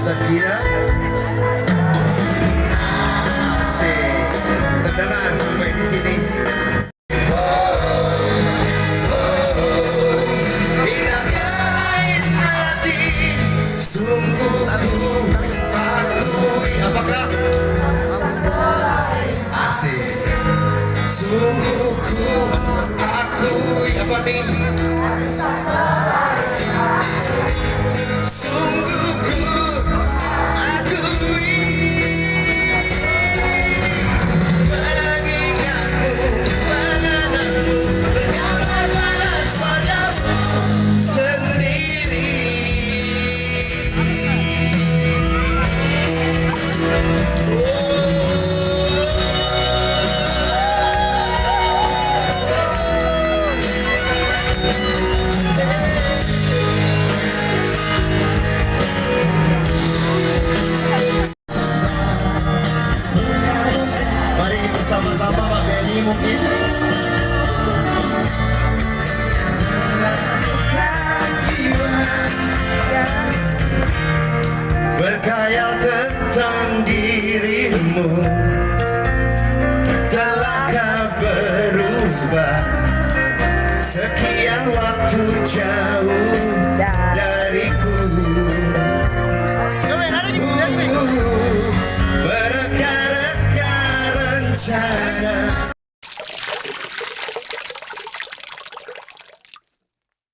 Sahabat Gia. Asik. Terdengar sampai di sini. Sungguh ku akui. Apakah? Asik. Sungguh ku akui. Apa nih? Sungguh ku akui mengingatmu, mengenangmu, menyala panas padamu sendiri. Mari bersama-sama Pak Benny mungkin. Berkhayal tentang dirimu, telahkah berubah sekian waktu jauh